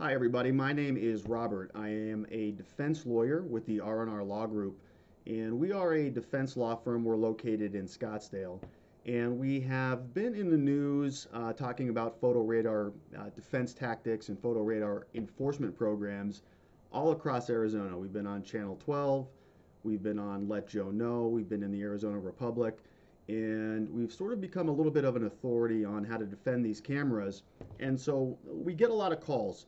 Hi, everybody. My name is Robert. I am a defense lawyer with the R&R Law Group, and we are a defense law firm. We're located in Scottsdale, and we have been in the news talking about photo radar defense tactics and photo radar enforcement programs all across Arizona. We've been on Channel 12, we've been on Let Joe Know, we've been in the Arizona Republic, and we've sort of become a little bit of an authority on how to defend these cameras. And so we get a lot of calls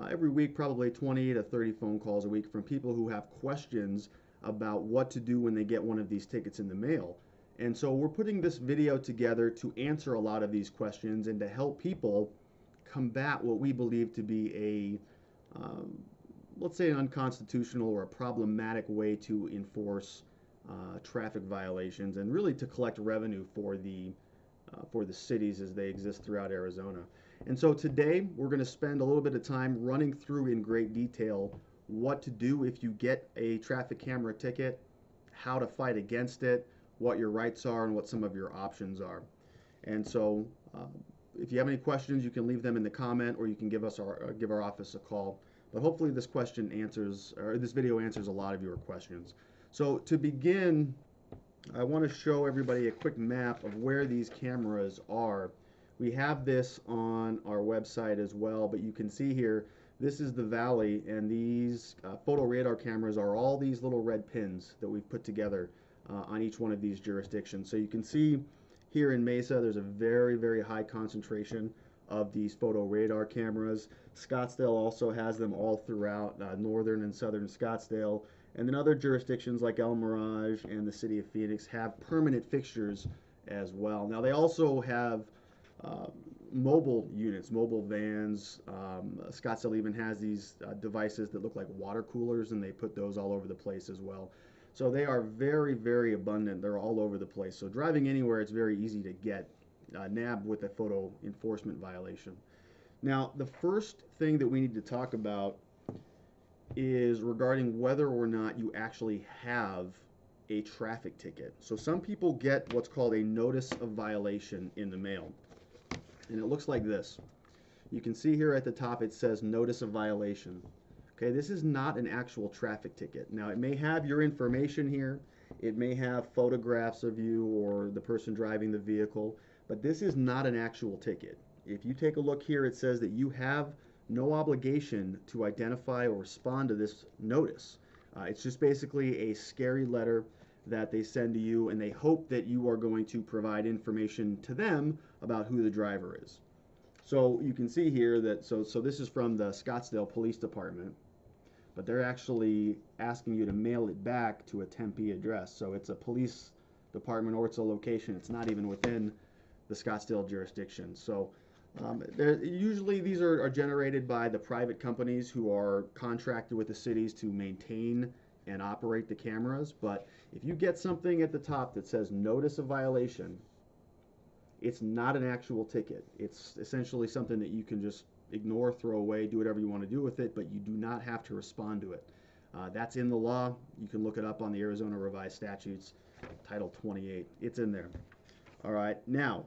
every week, probably 20 to 30 phone calls a week from people who have questions about what to do when they get one of these tickets in the mail. And so we're putting this video together to answer a lot of these questions and to help people combat what we believe to be let's say, an unconstitutional or a problematic way to enforce traffic violations and really to collect revenue for the cities as they exist throughout Arizona. And so today we're going to spend a little bit of time running through in great detail what to do if you get a traffic camera ticket, how to fight against it, what your rights are, and what some of your options are. And so if you have any questions, you can leave them in the comment, or you can give our office a call. But hopefully this video answers a lot of your questions. So to begin, I want to show everybody a quick map of where these cameras are. We have this on our website as well, but you can see here, this is the valley, and these photo radar cameras are all these little red pins that we've put together on each one of these jurisdictions. So you can see here in Mesa, there's a very, very high concentration of these photo radar cameras. Scottsdale also has them all throughout northern and southern Scottsdale. And then other jurisdictions like El Mirage and the city of Phoenix have permanent fixtures as well. Now they also have mobile units, mobile vans. Scottsdale even has these devices that look like water coolers, and they put those all over the place as well. So they are very, very abundant. They're all over the place. So driving anywhere, it's very easy to get nabbed with a photo enforcement violation. Now, the first thing that we need to talk about is regarding whether or not you actually have a traffic ticket. So some people get what's called a notice of violation in the mail, and it looks like this. You can see here at the top it says notice of violation. Okay, this is not an actual traffic ticket. Now, it may have your information here, it may have photographs of you or the person driving the vehicle, but this is not an actual ticket. If you take a look here, it says that you have no obligation to identify or respond to this notice. It's just basically a scary letter that they send to you, and they hope that you are going to provide information to them about who the driver is. So you can see here that, so this is from the Scottsdale Police Department, but they're actually asking you to mail it back to a Tempe address. So it's a police department, or it's a location. It's not even within the Scottsdale jurisdiction. So usually these are generated by the private companies who are contracted with the cities to maintain and operate the cameras. But if you get something at the top that says notice of violation, it's not an actual ticket. It's essentially something that you can just ignore, throw away, do whatever you want to do with it, but you do not have to respond to it. That's in the law. You can look it up on the Arizona Revised Statutes, Title 28. It's in there. All right, now,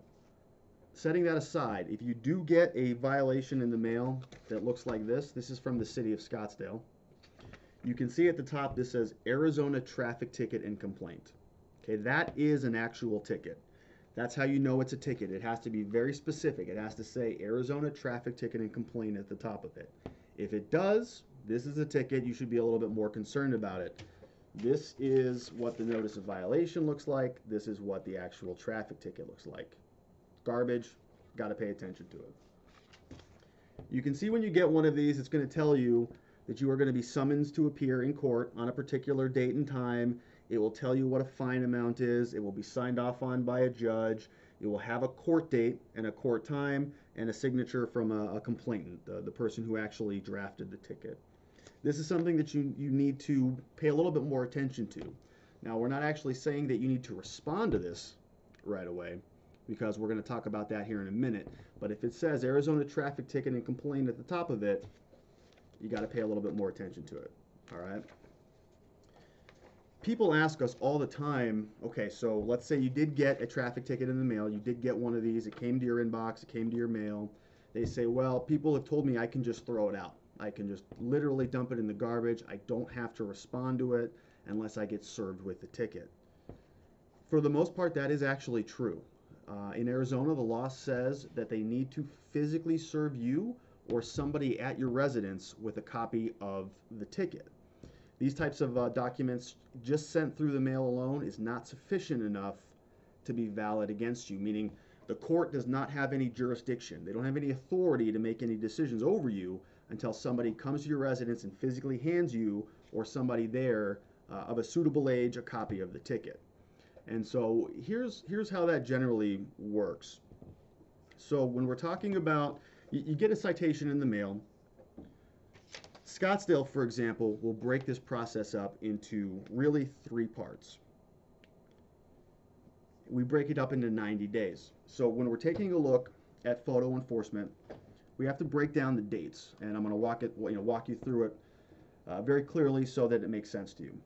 setting that aside, if you do get a violation in the mail that looks like this is from the city of Scottsdale. You can see at the top this says Arizona Traffic Ticket and Complaint. Okay, that is an actual ticket. That's how you know it's a ticket. It has to be very specific. It has to say Arizona Traffic Ticket and Complaint at the top of it. If it does, this is a ticket. You should be a little bit more concerned about it. This is what the notice of violation looks like. This is what the actual traffic ticket looks like. Garbage, got to pay attention to it. You can see when you get one of these, it's going to tell you that you are going to be summoned to appear in court on a particular date and time. It will tell you what a fine amount is. It will be signed off on by a judge. It will have a court date and a court time and a signature from a complainant, the person who actually drafted the ticket. This is something that you need to pay a little bit more attention to. Now, we're not actually saying that you need to respond to this right away, because we're going to talk about that here in a minute. But if it says Arizona Traffic Ticket and Complaint at the top of it, you got to pay a little bit more attention to it. All right? People ask us all the time, okay, so let's say you did get a traffic ticket in the mail. You did get one of these. It came to your inbox. It came to your mail. They say, well, people have told me I can just throw it out. I can just literally dump it in the garbage. I don't have to respond to it unless I get served with the ticket. For the most part, that is actually true. In Arizona, the law says that they need to physically serve you or somebody at your residence with a copy of the ticket. These types of documents just sent through the mail alone is not sufficient enough to be valid against you, meaning the court does not have any jurisdiction. They don't have any authority to make any decisions over you until somebody comes to your residence and physically hands you or somebody there of a suitable age a copy of the ticket. And so here's how that generally works. So when we're talking about, you get a citation in the mail. Scottsdale, for example, will break this process up into really 3 parts. We break it up into 90 days. So when we're taking a look at photo enforcement, we have to break down the dates, and I'm going to walk you through it very clearly so that it makes sense to you.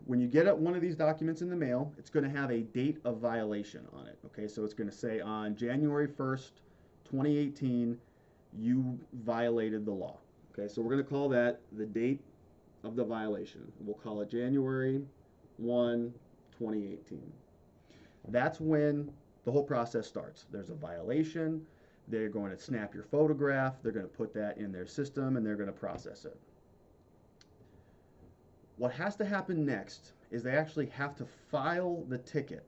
When you get one of these documents in the mail, it's going to have a date of violation on it. Okay, so it's going to say on January 1st, 2018, you violated the law. Okay, so we're going to call that the date of the violation. We'll call it January 1, 2018. That's when the whole process starts. There's a violation. They're going to snap your photograph. They're going to put that in their system, and they're going to process it. What has to happen next is they actually have to file the ticket,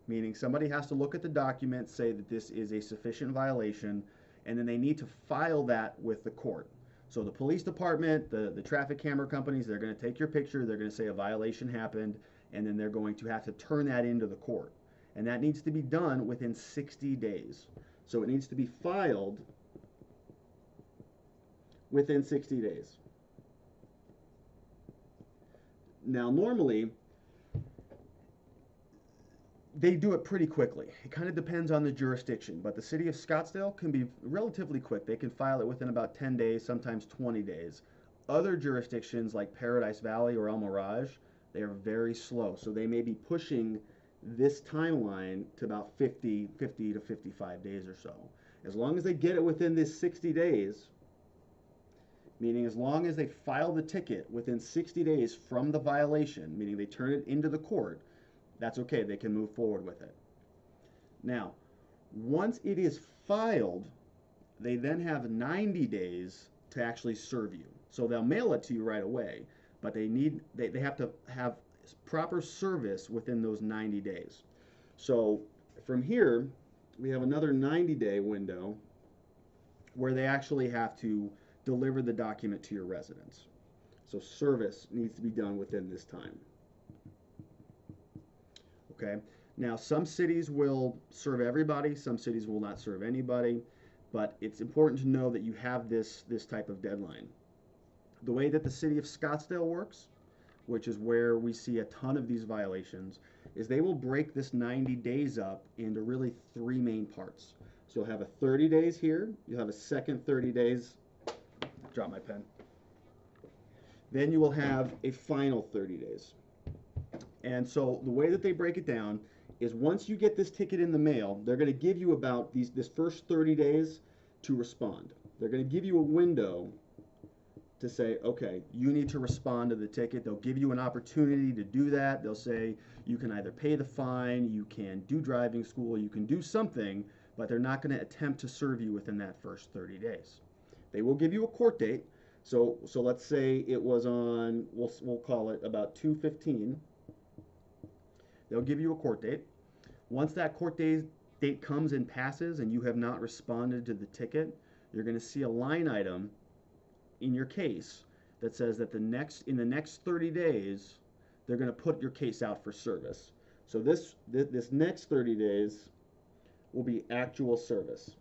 meaning somebody has to look at the document, say that this is a sufficient violation, and then they need to file that with the court. So the police department, the traffic camera companies, they're going to take your picture, they're going to say a violation happened, and then they're going to have to turn that into the court. And that needs to be done within 60 days. So it needs to be filed within 60 days. Now, normally, they do it pretty quickly. It kind of depends on the jurisdiction, but the city of Scottsdale can be relatively quick. They can file it within about 10 days, sometimes 20 days. Other jurisdictions like Paradise Valley or El Mirage, they are very slow. So they may be pushing this timeline to about 50 to 55 days or so. As long as they get it within this 60 days, meaning as long as they file the ticket within 60 days from the violation, meaning they turn it into the court, that's okay. They can move forward with it. Now, once it is filed, they then have 90 days to actually serve you. So they'll mail it to you right away, but they have to have proper service within those 90 days. So from here, we have another 90-day window where they actually have to deliver the document to your residence. So service needs to be done within this time. Okay. Now, some cities will serve everybody, some cities will not serve anybody, but it's important to know that you have this type of deadline. The way that the city of Scottsdale works, which is where we see a ton of these violations, is they will break this 90 days up into really 3 main parts. So you'll have a 30 days here, you'll have a second 30 days, drop my pen. Then you will have a final 30 days. And so the way that they break it down is once you get this ticket in the mail, they're going to give you about this first 30 days to respond. They're going to give you a window to say, okay, you need to respond to the ticket. They'll give you an opportunity to do that. They'll say you can either pay the fine, you can do driving school, you can do something, but they're not going to attempt to serve you within that first 30 days. They will give you a court date. So let's say it was on, we'll call it about 2/15. They'll give you a court date. Once that court date comes and passes and you have not responded to the ticket, you're going to see a line item in your case that says that in the next 30 days, they're going to put your case out for service. So this next 30 days will be actual service.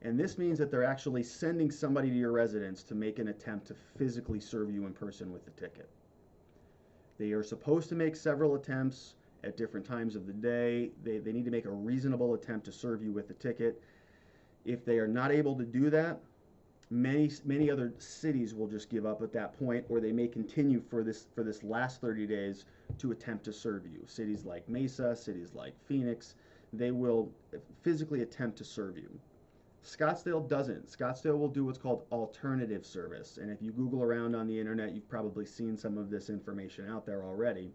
And this means that they're actually sending somebody to your residence to make an attempt to physically serve you in person with the ticket. They are supposed to make several attempts at different times of the day. They need to make a reasonable attempt to serve you with the ticket. If they are not able to do that, many other cities will just give up at that point, or they may continue for this last 30 days to attempt to serve you. Cities like Mesa, cities like Phoenix, they will physically attempt to serve you. Scottsdale doesn't. Scottsdale will do what's called alternative service. And if you Google around on the internet, you've probably seen some of this information out there already.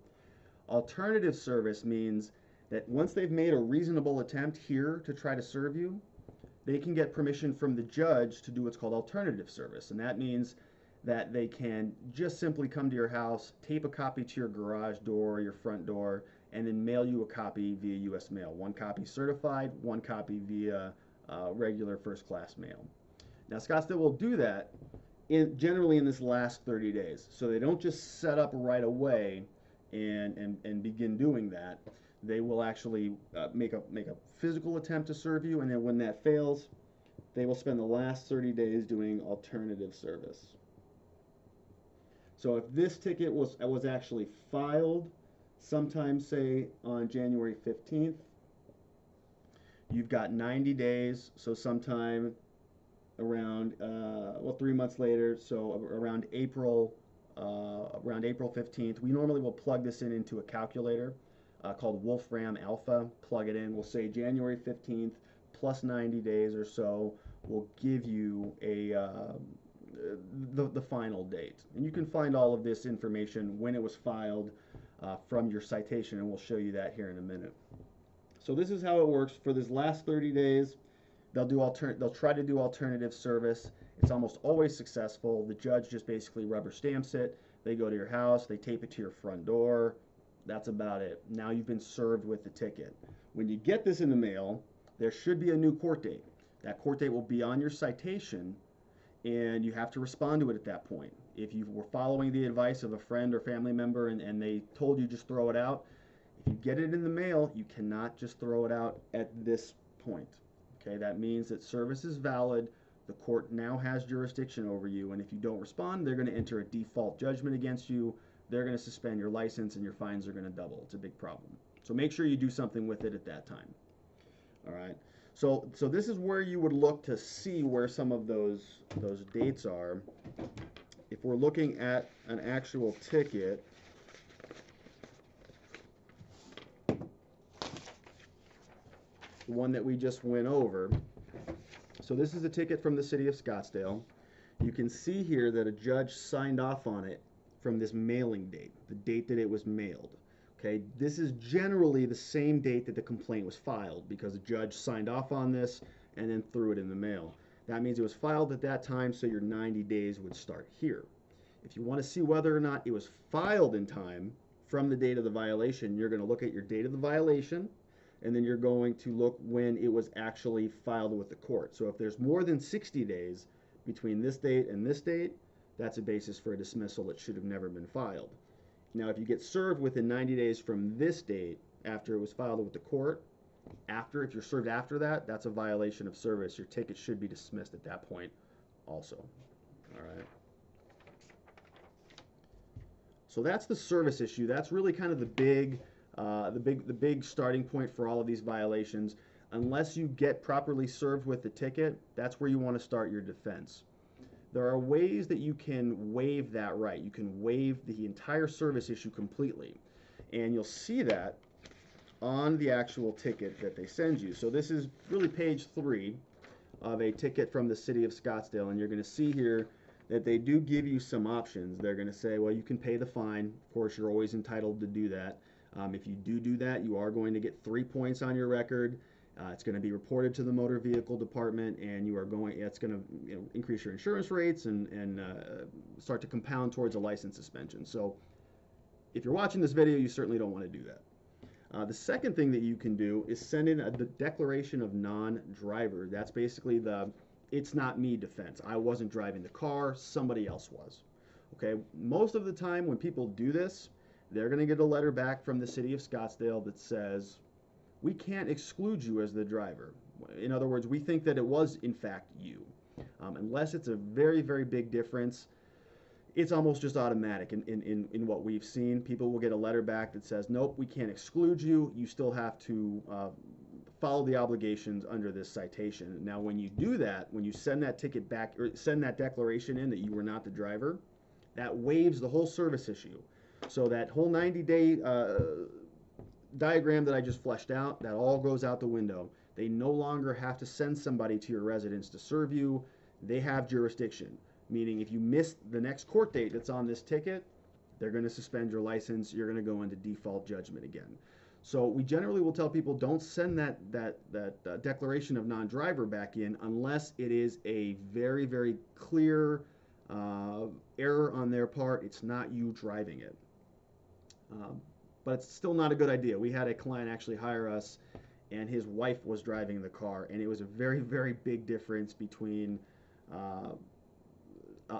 Alternative service means that once they've made a reasonable attempt here to try to serve you, they can get permission from the judge to do what's called alternative service. And that means that they can just simply come to your house, tape a copy to your garage door, your front door, and then mail you a copy via U.S. mail. One copy certified, one copy via regular first-class mail. Now, Scottsdale will do that generally in this last 30 days. So they don't just set up right away and begin doing that. They will actually make a physical attempt to serve you, and then when that fails, they will spend the last 30 days doing alternative service. So if this ticket was actually filed sometime, say, on January 15th, you've got 90 days, so sometime around, 3 months later, so around April 15th. We normally will plug this into a calculator called Wolfram Alpha. Plug it in. We'll say January 15th plus 90 days or so will give you the final date. And you can find all of this information when it was filed from your citation, and we'll show you that here in a minute. So this is how it works for this last 30 days. They'll try to do alternative service. It's almost always successful. The judge just basically rubber stamps it. They go to your house, they tape it to your front door. That's about it. Now you've been served with the ticket. When you get this in the mail, there should be a new court date. That court date will be on your citation, and you have to respond to it at that point. If you were following the advice of a friend or family member and they told you just throw it out, if you get it in the mail, you cannot just throw it out at this point. Okay, that means that service is valid. The court now has jurisdiction over you, and if you don't respond, they're going to enter a default judgment against you. They're going to suspend your license, and your fines are going to double. It's a big problem. So make sure you do something with it at that time. All right. So this is where you would look to see where some of those dates are. If we're looking at an actual ticket, the one that we just went over. So this is a ticket from the city of Scottsdale. You can see here that a judge signed off on it from this mailing date, the date that it was mailed. Okay, this is generally the same date that the complaint was filed because the judge signed off on this and then threw it in the mail. That means it was filed at that time, so your 90 days would start here. If you want to see whether or not it was filed in time from the date of the violation, you're going to look at your date of the violation, and then you're going to look when it was actually filed with the court. So if there's more than 60 days between this date and this date, that's a basis for a dismissal that should have never been filed. Now, if you get served within 90 days from this date, after it was filed with the court, if you're served after that, that's a violation of service. Your ticket should be dismissed at that point also. All right. So that's the service issue. That's really kind of the big starting point for all of these violations. Unless you get properly served with the ticket, that's where you want to start your defense. There are ways that you can waive that right. You can waive the entire service issue completely. And you'll see that on the actual ticket that they send you. So this is really page 3 of a ticket from the city of Scottsdale. And you're going to see here that they do give you some options. They're going to say, well, you can pay the fine. Of course, you're always entitled to do that. If you do that, you are going to get 3 points on your record. It's going to be reported to the motor vehicle department, and it's going to increase your insurance rates and start to compound towards a license suspension. So if you're watching this video, you certainly don't want to do that. The second thing that you can do is send in the declaration of non-driver. That's basically the "it's not me" defense. I wasn't driving the car, somebody else was. Okay, most of the time when people do this, they're going to get a letter back from the city of Scottsdale that says, we can't exclude you as the driver. In other words, we think that it was in fact you. Unless it's a very, very big difference, it's almost just automatic in what we've seen. People will get a letter back that says, nope, we can't exclude you. You still have to follow the obligations under this citation. Now, when you do that, when you send that ticket back or send that declaration in that you were not the driver, that waives the whole service issue. So that whole 90-day diagram that I just fleshed out, that all goes out the window. They no longer have to send somebody to your residence to serve you. They have jurisdiction, meaning if you miss the next court date that's on this ticket, they're going to suspend your license. You're going to go into default judgment again. So we generally will tell people don't send that declaration of non-driver back in unless it is a very, very clear error on their part. It's not you driving it. But it's still not a good idea. We had a client actually hire us, and his wife was driving the car, and it was a very, very big difference between uh,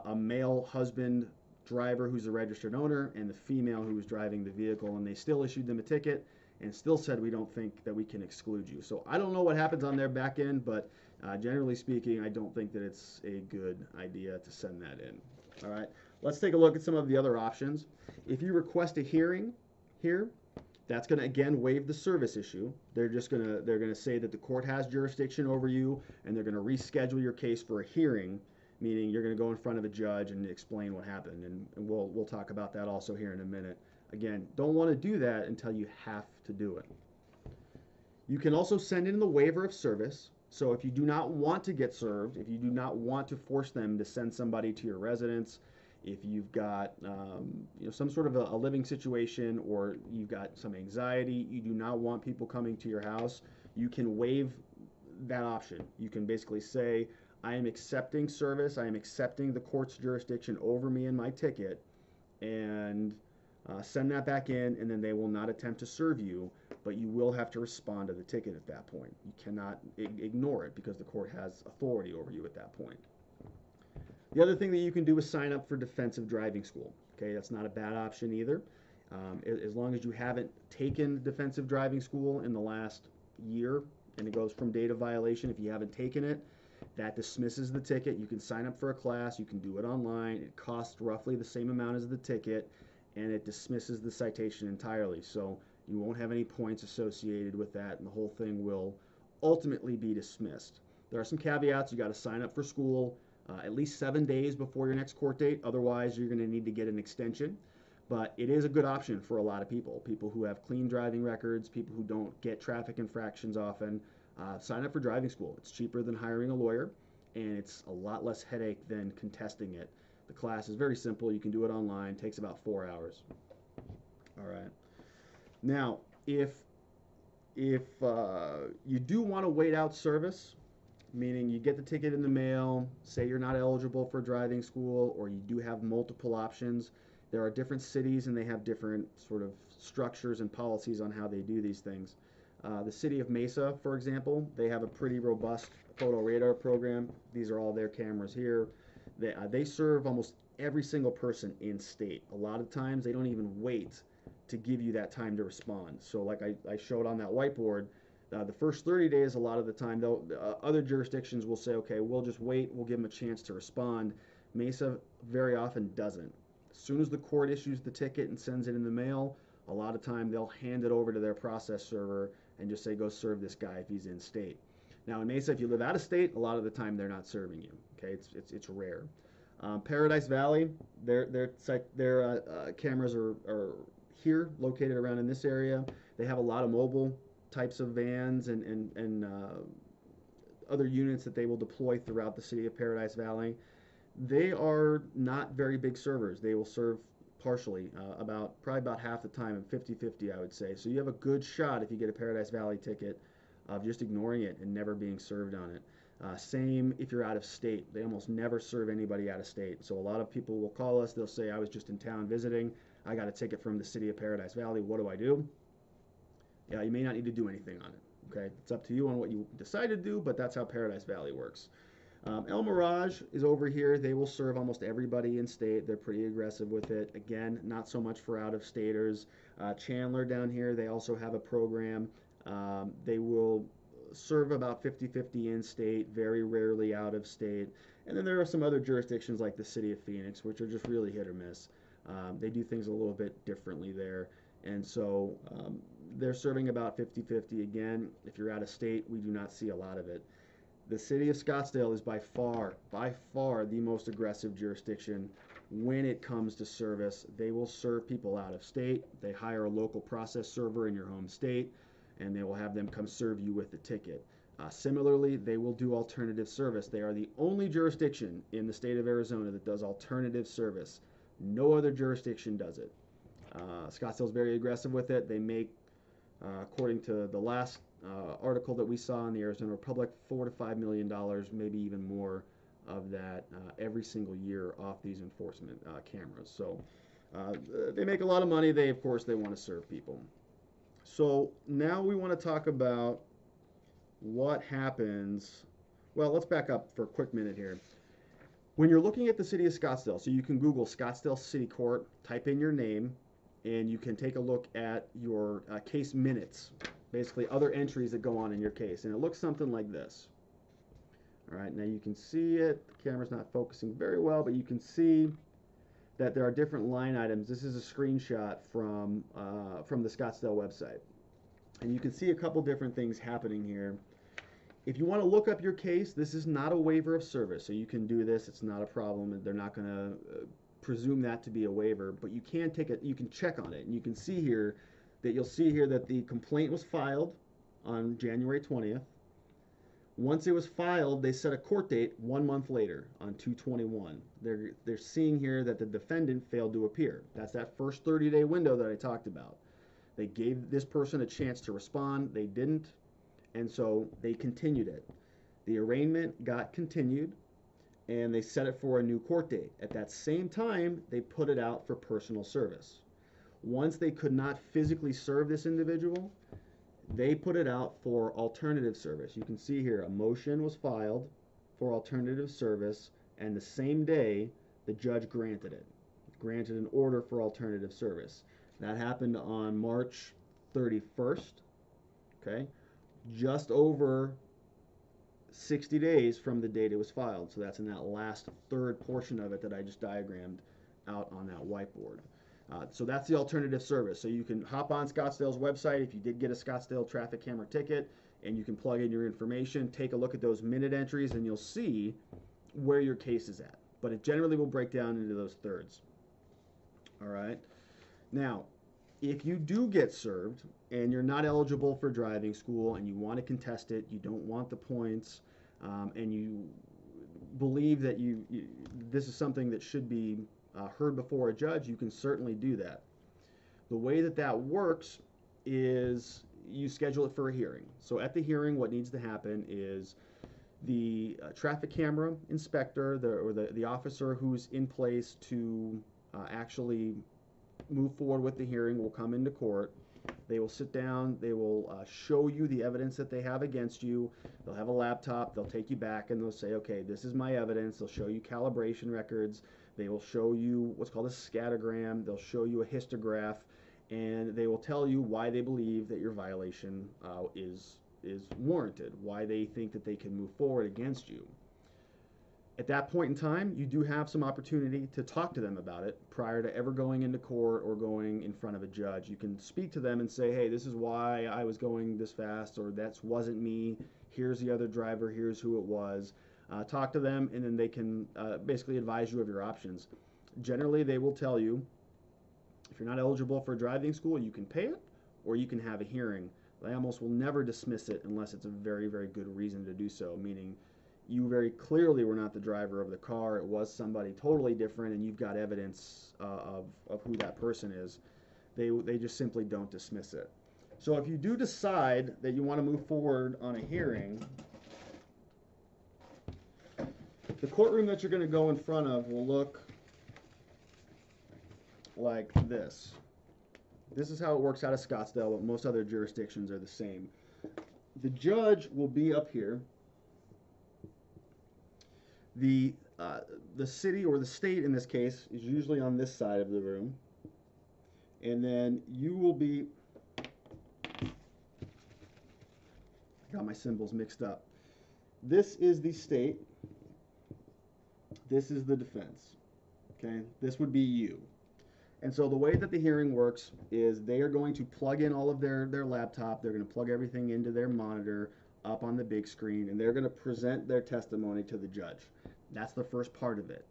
a male husband driver who's a registered owner and the female who was driving the vehicle, and they still issued them a ticket and still said we don't think that we can exclude you. So I don't know what happens on their back end, but generally speaking, I don't think that it's a good idea to send that in. All right, let's take a look at some of the other options. If you request a hearing here, that's going to again waive the service issue. They're going to say that the court has jurisdiction over you, and they're going to reschedule your case for a hearing, meaning you're going to go in front of a judge and explain what happened, and we'll talk about that also here in a minute. Again, don't want to do that until you have to do it. You can also send in the waiver of service. So if you do not want to get served, if you do not want to force them to send somebody to your residence, if you've got some sort of a living situation, or you've got some anxiety, you do not want people coming to your house, you can waive that option. You can basically say, I am accepting service, I am accepting the court's jurisdiction over me and my ticket, and send that back in, and then they will not attempt to serve you, but you will have to respond to the ticket at that point. You cannot ignore it because the court has authority over you at that point. The other thing that you can do is sign up for defensive driving school. Okay, that's not a bad option either. As long as you haven't taken defensive driving school in the last year, and it goes from date of violation, if you haven't taken it, that dismisses the ticket. You can sign up for a class, you can do it online. It costs roughly the same amount as the ticket, and it dismisses the citation entirely. So you won't have any points associated with that, and the whole thing will ultimately be dismissed. There are some caveats. You got to sign up for school at least 7 days before your next court date. Otherwise, you're going to need to get an extension. But it is a good option for a lot of people. People who have clean driving records, people who don't get traffic infractions often. Sign up for driving school. It's cheaper than hiring a lawyer, and it's a lot less headache than contesting it. The class is very simple. You can do it online. It takes about 4 hours. All right. Now, if you do want to wait out service, meaning you get the ticket in the mail, say you're not eligible for driving school, or you do have multiple options, there are different cities and they have different sort of structures and policies on how they do these things. The city of Mesa, for example, they have a pretty robust photo radar program. These are all their cameras here. They serve almost every single person in state. A lot of times they don't even wait to give you that time to respond. So like I showed on that whiteboard, the first 30 days, a lot of the time, though, other jurisdictions will say, okay, we'll just wait, we'll give them a chance to respond. Mesa very often doesn't. As soon as the court issues the ticket and sends it in the mail, a lot of time they'll hand it over to their process server and just say, go serve this guy if he's in state. Now in Mesa, if you live out of state, a lot of the time they're not serving you. Okay, it's rare. Paradise Valley, their cameras are here, located around in this area. They have a lot of mobile types of vans and other units that they will deploy throughout the city of Paradise Valley. They are not very big servers. They will serve partially, probably about half the time, and 50-50, I would say. So you have a good shot if you get a Paradise Valley ticket of just ignoring it and never being served on it. Same if you're out of state. They almost never serve anybody out of state. So a lot of people will call us. They'll say, I was just in town visiting. I got a ticket from the city of Paradise Valley. What do I do? Yeah, you may not need to do anything on it. Okay, it's up to you on what you decide to do, but that's how Paradise Valley works. El Mirage is over here. They will serve almost everybody in state. They're pretty aggressive with it. Again, not so much for out-of-staters. Chandler down here, they also have a program. They will serve about 50-50 in-state, very rarely out-of-state. And then there are some other jurisdictions like the city of Phoenix, which are just really hit or miss. They do things a little bit differently there. And so they're serving about 50-50. Again, if you're out of state, we do not see a lot of it. The city of Scottsdale is by far the most aggressive jurisdiction when it comes to service, they will serve people out of state. They hire a local process server in your home state, and they will have them come serve you with the ticket. Similarly, they will do alternative service. They are the only jurisdiction in the state of Arizona that does alternative service. No other jurisdiction does it. Scottsdale's very aggressive with it. They make, according to the last article that we saw in the Arizona Republic, $4 to $5 million, maybe even more of that every single year off these enforcement cameras. So they make a lot of money. Of course, they want to serve people. So now we want to talk about what happens. Well, let's back up for a quick minute here. When you're looking at the city of Scottsdale, so you can Google Scottsdale City Court, type in your name, and you can take a look at your case minutes, basically other entries that go on in your case. And it looks something like this. All right, now you can see it. The camera's not focusing very well, but you can see that there are different line items. This is a screenshot from the Scottsdale website. And you can see a couple different things happening here. If you want to look up your case, this is not a waiver of service, so you can do this. It's not a problem. They're not going to presume that to be a waiver, but you can you can check on it, and you can see here that the complaint was filed on January 20th. Once it was filed, they set a court date 1 month later on 2/21. They're seeing here that the defendant failed to appear. That's that first 30-day window that I talked about. They gave this person a chance to respond. They didn't, and so they continued it. The arraignment got continued, and they set it for a new court date. At that same time, they put it out for personal service. Once they could not physically serve this individual, they put it out for alternative service. You can see here a motion was filed for alternative service, and the same day the judge granted an order for alternative service. That happened on March 31st, okay? Just over 60 days from the date it was filed. So that's in that last third portion of it that I just diagrammed out on that whiteboard. So that's the alternative service. So you can hop on Scottsdale's website if you did get a Scottsdale traffic camera ticket, and you can plug in your information, take a look at those minute entries, and you'll see where your case is at. But it generally will break down into those thirds. All right. Now, if you do get served and you're not eligible for driving school and you want to contest it, you don't want the points, and you believe that this is something that should be heard before a judge, you can certainly do that. The way that works is you schedule it for a hearing. So at the hearing, what needs to happen is the traffic camera inspector, the officer who's in place to actually move forward with the hearing will come into court. They will sit down, they will show you the evidence that they have against you. They'll have a laptop, they'll take you back and they'll say, okay, this is my evidence. They'll show you calibration records. They will show you what's called a scattergram. They'll show you a histograph, and they will tell you why they believe that your violation is warranted, why they think that they can move forward against you. At that point in time, you do have some opportunity to talk to them about it prior to ever going into court or going in front of a judge. You can speak to them and say, hey, this is why I was going this fast, or that wasn't me. Here's the other driver. Here's who it was. Talk to them, and then they can basically advise you of your options. Generally, they will tell you, if you're not eligible for driving school, you can pay it, or you can have a hearing. They almost will never dismiss it unless it's a very, very good reason to do so, meaning you very clearly were not the driver of the car. It was somebody totally different, and you've got evidence of who that person is. They just simply don't dismiss it. So if you do decide that you want to move forward on a hearing, the courtroom that you're going to go in front of will look like this. This is how it works out of Scottsdale, but most other jurisdictions are the same. The judge will be up here. The city, or the state in this case, is usually on this side of the room. And then you will be, I got my symbols mixed up. This is the state. This is the defense. Okay, this would be you. And so the way that the hearing works is they are going to plug in all of their laptop. They're going to plug everything into their monitor up on the big screen, and they're going to present their testimony to the judge. That's the first part of it.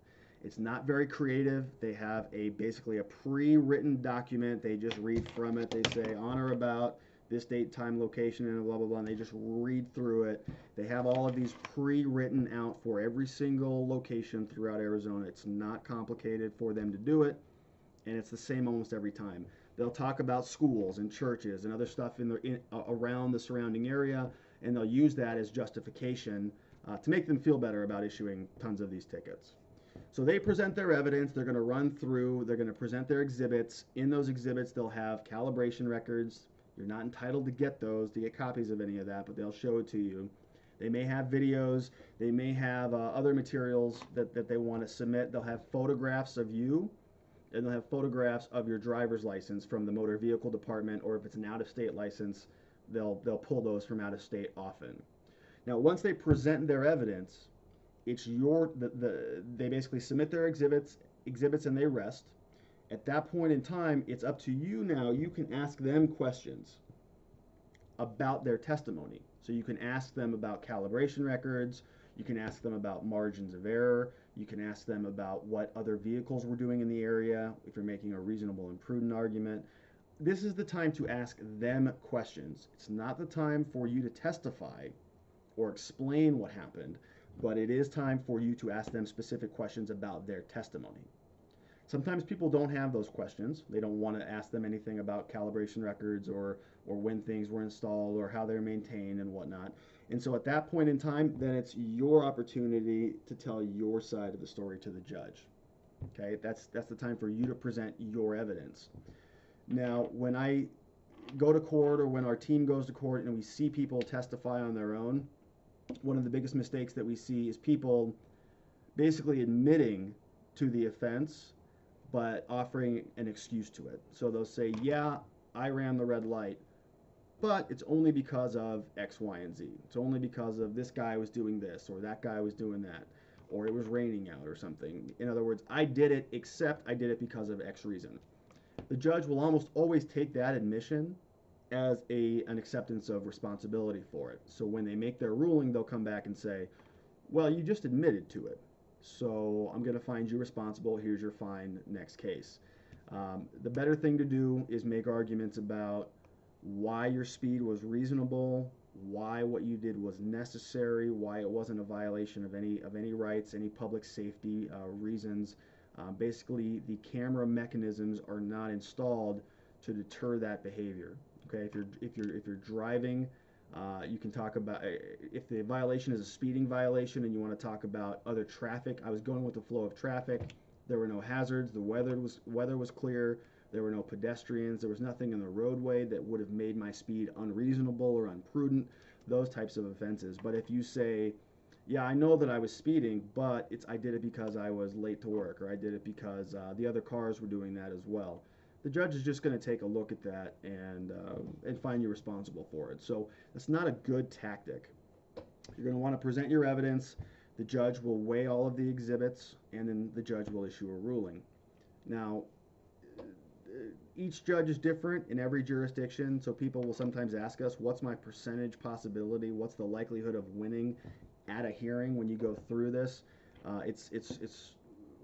It's not very creative. They have basically a pre-written document. They just read from it. They say on or about this date, time, location, and blah, blah, blah, and they just read through it. They have all of these pre-written out for every single location throughout Arizona. It's not complicated for them to do it, and it's the same almost every time. They'll talk about schools and churches and other stuff around the surrounding area, and they'll use that as justification to make them feel better about issuing tons of these tickets. So they present their evidence. They're going to run through. They're going to present their exhibits. In those exhibits, they'll have calibration records. You're not entitled to get those, to get copies of any of that, but they'll show it to you. They may have videos. They may have other materials that they want to submit. They'll have photographs of you, and they'll have photographs of your driver's license from the motor vehicle department, or if it's an out-of-state license, they'll pull those from out of state often. Now, once they present their evidence, it's they basically submit their exhibits and they rest. At that point in time, it's up to you now. You can ask them questions about their testimony. So you can ask them about calibration records. You can ask them about margins of error. You can ask them about what other vehicles were doing in the area, if you're making a reasonable and prudent argument. This is the time to ask them questions. It's not the time for you to testify or explain what happened, but it is time for you to ask them specific questions about their testimony. Sometimes people don't have those questions. They don't want to ask them anything about calibration records or when things were installed or how they're maintained and whatnot. And so at that point in time, then it's your opportunity to tell your side of the story to the judge. Okay, that's the time for you to present your evidence. Now, when I go to court, or when our team goes to court and we see people testify on their own, one of the biggest mistakes that we see is people basically admitting to the offense but offering an excuse to it. So they'll say, yeah, I ran the red light, but it's only because of X, Y, and Z. It's only because of this guy was doing this, or that guy was doing that, or it was raining out or something. In other words, I did it, except I did it because of X reason. The judge will almost always take that admission as an acceptance of responsibility for it. So when they make their ruling, they'll come back and say, well, you just admitted to it, so I'm going to find you responsible. Here's your fine, next case. The better thing to do is make arguments about why your speed was reasonable, why what you did was necessary, why it wasn't a violation of any rights, any public safety reasons. Basically, the camera mechanisms are not installed to deter that behavior. Okay, if you're driving, you can talk about if the violation is a speeding violation and you want to talk about other traffic. I was going with the flow of traffic. There were no hazards. The weather was clear. There were no pedestrians. There was nothing in the roadway that would have made my speed unreasonable or unprudent. Those types of offenses. But if you say, yeah, I know that I was speeding, but I did it because I was late to work, or I did it because the other cars were doing that as well, the judge is just going to take a look at that and find you responsible for it. So that's not a good tactic. You're going to want to present your evidence. The judge will weigh all of the exhibits, and then the judge will issue a ruling. Now, each judge is different in every jurisdiction, so people will sometimes ask us, what's my percentage possibility? What's the likelihood of winning at a hearing when you go through this? It's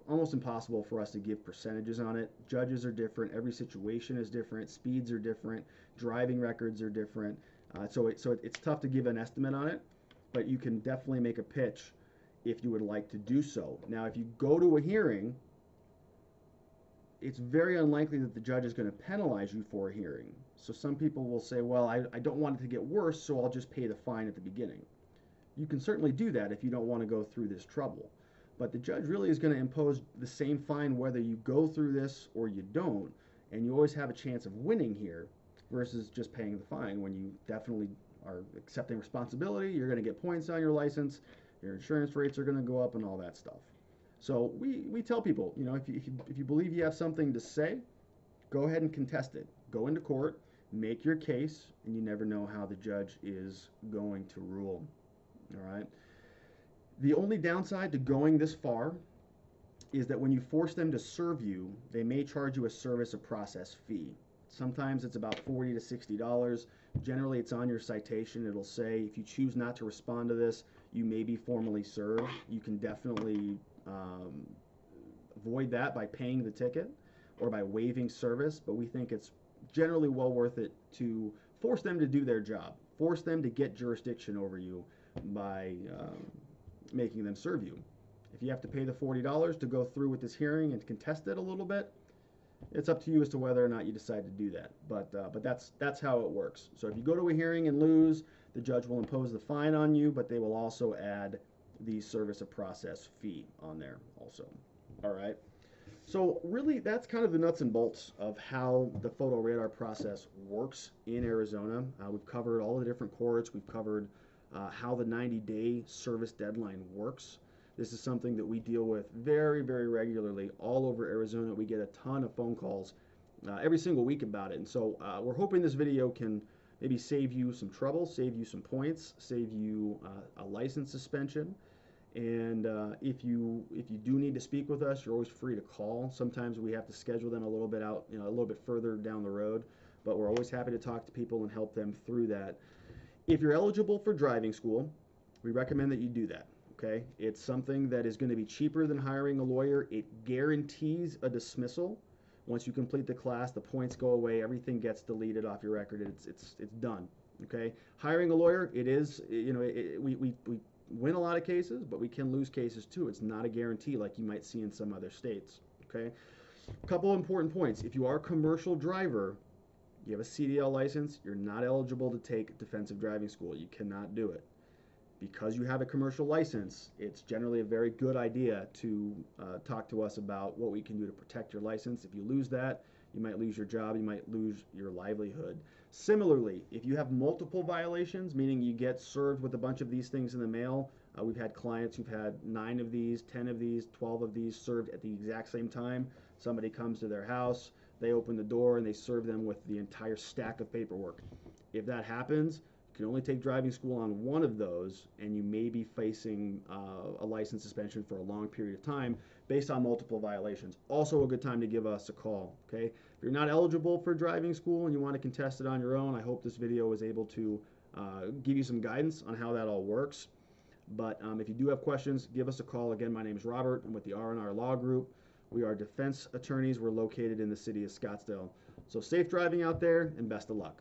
almost impossible for us to give percentages on it. Judges are different. Every situation is different. Speeds are different. Driving records are different. So it's tough to give an estimate on it, but you can definitely make a pitch if you would like to do so. Now, if you go to a hearing, it's very unlikely that the judge is going to penalize you for a hearing. So some people will say, well, I don't want it to get worse, so I'll just pay the fine at the beginning. You can certainly do that if you don't want to go through this trouble. But the judge really is going to impose the same fine whether you go through this or you don't, and you always have a chance of winning here versus just paying the fine when you definitely are accepting responsibility. You're going to get points on your license, your insurance rates are going to go up, and all that stuff. So we tell people, if you believe you have something to say, go ahead and contest it. Go into court, make your case, and you never know how the judge is going to rule. All right. The only downside to going this far is that when you force them to serve you, they may charge you a service of process fee. Sometimes it's about $40 to $60. Generally, it's on your citation. It'll say, if you choose not to respond to this, you may be formally served. You can definitely avoid that by paying the ticket or by waiving service, but we think it's generally well worth it to force them to do their job, force them to get jurisdiction over you by making them serve you. If you have to pay the $40 to go through with this hearing and contest it a little bit, it's up to you as to whether or not you decide to do that. But that's how it works. So if you go to a hearing and lose, the judge will impose the fine on you, but they will also add the service of process fee on there also. All right. So really, that's kind of the nuts and bolts of how the photo radar process works in Arizona. We've covered all the different courts. We've covered how the 90-day service deadline works. This is something that we deal with very, very regularly all over Arizona. We get a ton of phone calls every single week about it. And so we're hoping this video can maybe save you some trouble, save you some points, save you a license suspension. And if you do need to speak with us, you're always free to call. Sometimes we have to schedule them a little bit out, a little bit further down the road, but we're always happy to talk to people and help them through that. If you're eligible for driving school, we recommend that you do that. Okay, it's something that is going to be cheaper than hiring a lawyer. It guarantees a dismissal. Once you complete the class, the points go away, everything gets deleted off your record. It's done. Okay, hiring a lawyer, it is, we win a lot of cases, but we can lose cases too. It's not a guarantee like you might see in some other states. Okay, a couple of important points. If you are a commercial driver, you have a CDL license, you're not eligible to take defensive driving school. You cannot do it. Because you have a commercial license, it's generally a very good idea to talk to us about what we can do to protect your license. If you lose that, you might lose your job, you might lose your livelihood. Similarly, if you have multiple violations, meaning you get served with a bunch of these things in the mail, we've had clients who've had 9 of these, 10 of these, 12 of these served at the exact same time. Somebody comes to their house, they open the door, and they serve them with the entire stack of paperwork. If that happens, you can only take driving school on one of those, and you may be facing a license suspension for a long period of time based on multiple violations. Also a good time to give us a call, okay? If you're not eligible for driving school and you want to contest it on your own, I hope this video was able to give you some guidance on how that all works. But if you do have questions, give us a call. Again, my name is Robert. I'm with the R&R Law Group. We are defense attorneys. We're located in the city of Scottsdale. So safe driving out there, and best of luck.